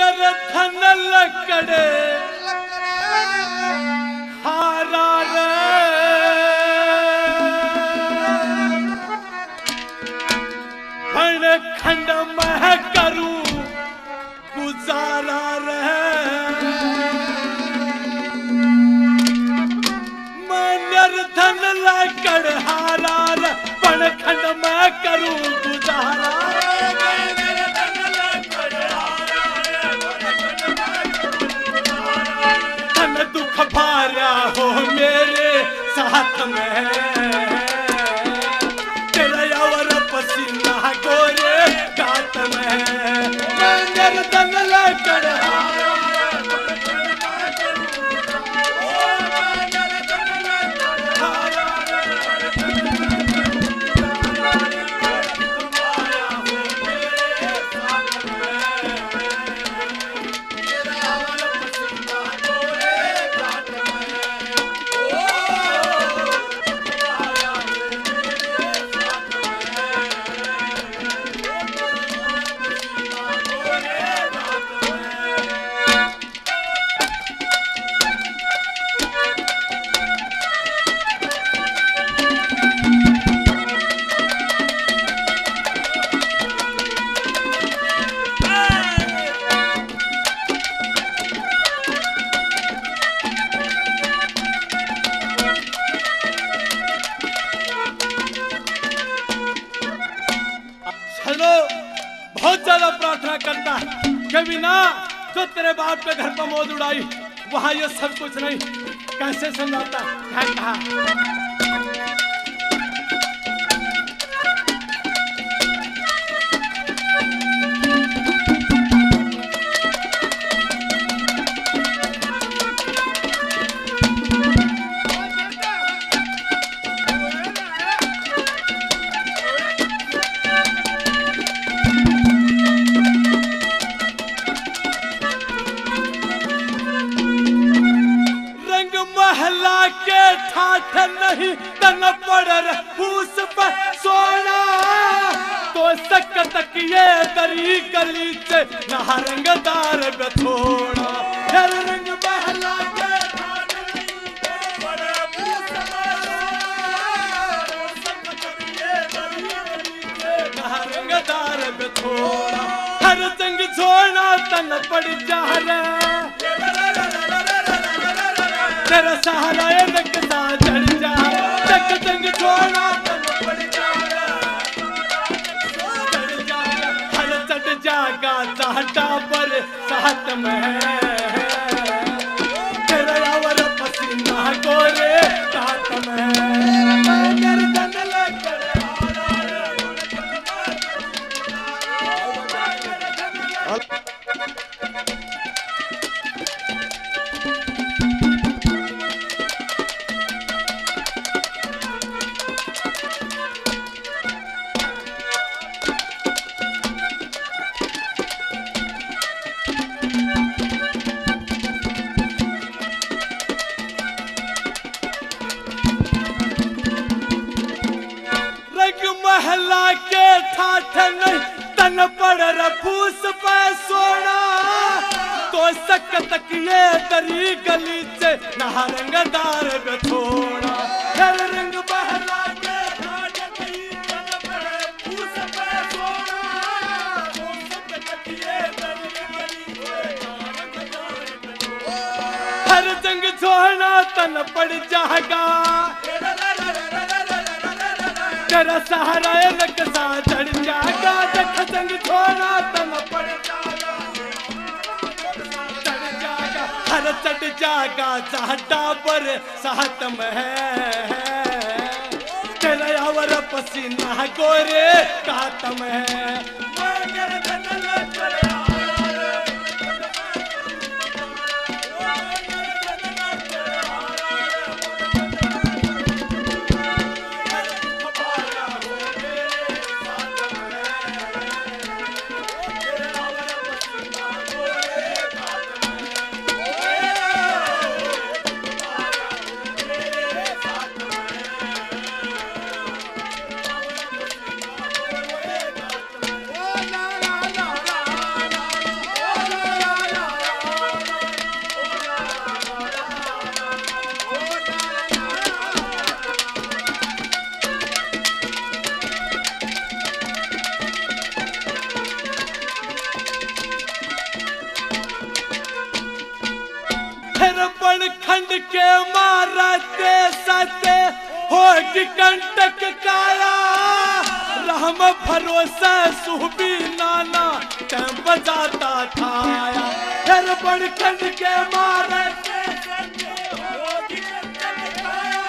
धन लकड़े हारा रे भण खंड मह करूं गुजारा रे मनर धन लकड़ हारा रे भण खंड मह करूं गुजारा दुख भारा हो मेरे साथ में तेरा यावर पसीना गोरे गात में मंजर दन लकड़ बहुत ज्यादा प्रार्थना करता है कभी ना जो तेरे बाप के घर पर मौत उड़ाई वहां ये सब कुछ नहीं कैसे समझाता क्या कहा महला के ठाठ नहीं तन पड़ फूस पर सोना तो सक तक ये दरी गली से नहरंगदार बथोड़ा हर रंग महला के ठाठ नहीं पड़ फूस पर नहरंगदार बथोड़ा हर जंग छोड़ा तन पड़ जा तेरा सहारा है रखता चढ़ जा तक तंग छोड़ा तन पड़ जा हल चढ़ जागा चाहता पर साथ में तेरा यावर पसीना गोरे साथ में गर्दन लकड़ महला के ठाठ नहीं तन पड़ फूस पे सोना तो सक तक ये दरी गली से नहरंगदार बथोड़ा हर रंग महला के ठाठ नहीं तन पड़ फूस पे सोना तो सक तक ये दरी गली से नहरंगदार बथोड़ा हर जंग छोड़ा तन पड़ जागा तेरा सहारा है रखता चढ़ जागा देख जंग छोड़ा तन पड़ जागा चढ़ जागा हर चढ़ जागा चाहता पर साथ में तेरा यावर पसीना गोरे कात में खंड के मारते सते होगी कंटक काया रहम भरोसा सुहबी नाना टाइम बजाता थाया फिर बड़ खंड के मारते सते होगी कंटक काया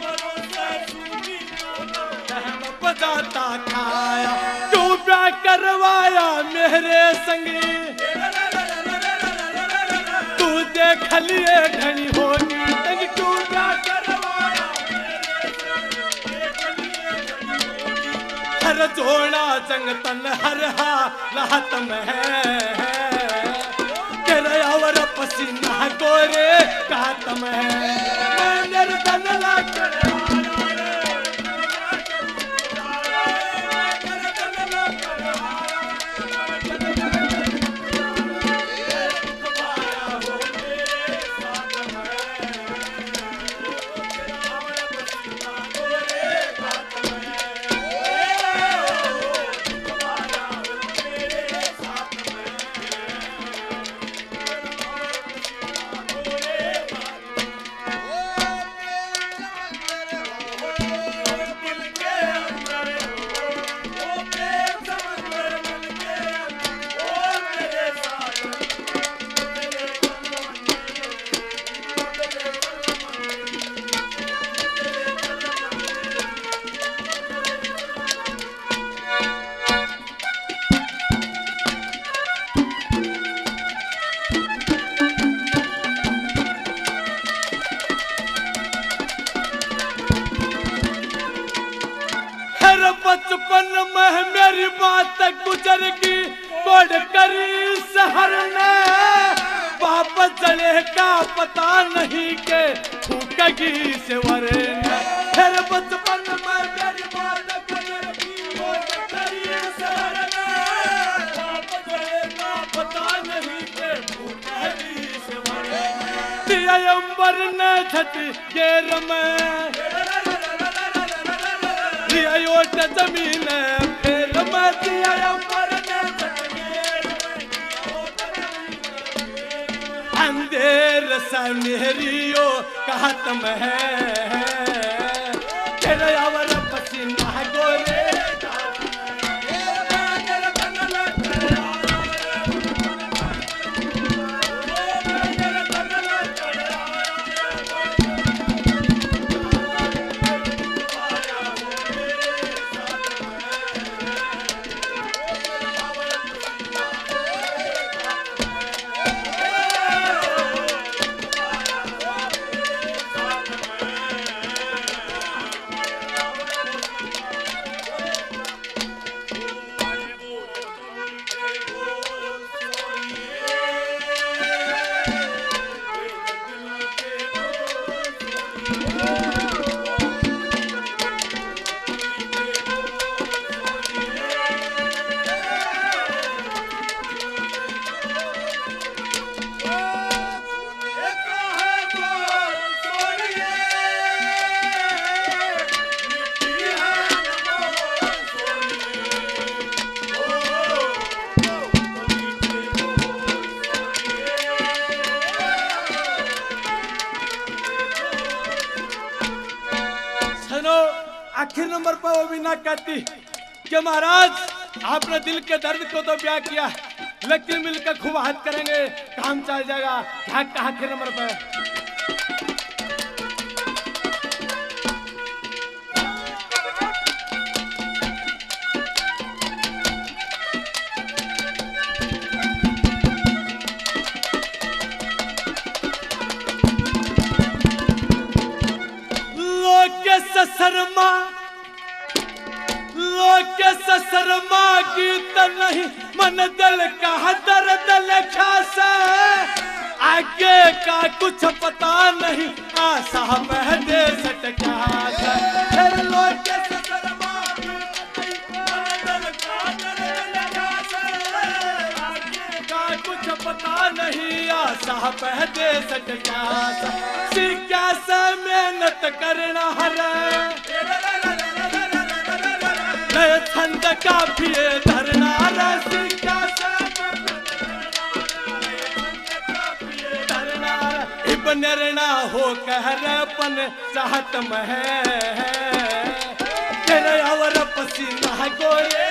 भरोसा सुहबी नाना टाइम बजाता थाया क्यों ब्याह करवाया मेरे संगी तू देख लिए घनी होगी तंग क्यों ब्याह करवाया हर जोड़ा जंग तन हर हा लहत में तेरे और पसीना गोरे कातम है निर्धन लाकर बचपन में मेरी बात गुजर गई बड़ करी शहर में वापस जले का पता नहीं के फूकेगी सेवर में फिर बचपन में मेरी बात गुजर गई बड़ करी शहर में वापस जले का पता नहीं के फूकेगी सेवर में दिया अंबर ने छठी गेर में ओट जमीन फिर मतिया अंधेर सा मेहरियो कहतम है तेरे अवर पसीना गोरे आखिर नंबर पर वो भी ना कहती कि महाराज आपने दिल के दर्द को तो ब्याह किया लेकिन मिलकर खूब हाथ करेंगे काम चल जाएगा क्या आखिर नंबर पर शर्मा गीत नहीं मन दिल का दर्द लिखा से आगे का कुछ पता नहीं आशा में दे सटका फिर लोग के शर्मा आगे का कुछ पता नहीं आशा में दे सटका सीखा से मेहनत करना है छंद का भी धरना रसिका धरना करना हो कहरपन चाहत में है तेरे और पसीना गोरे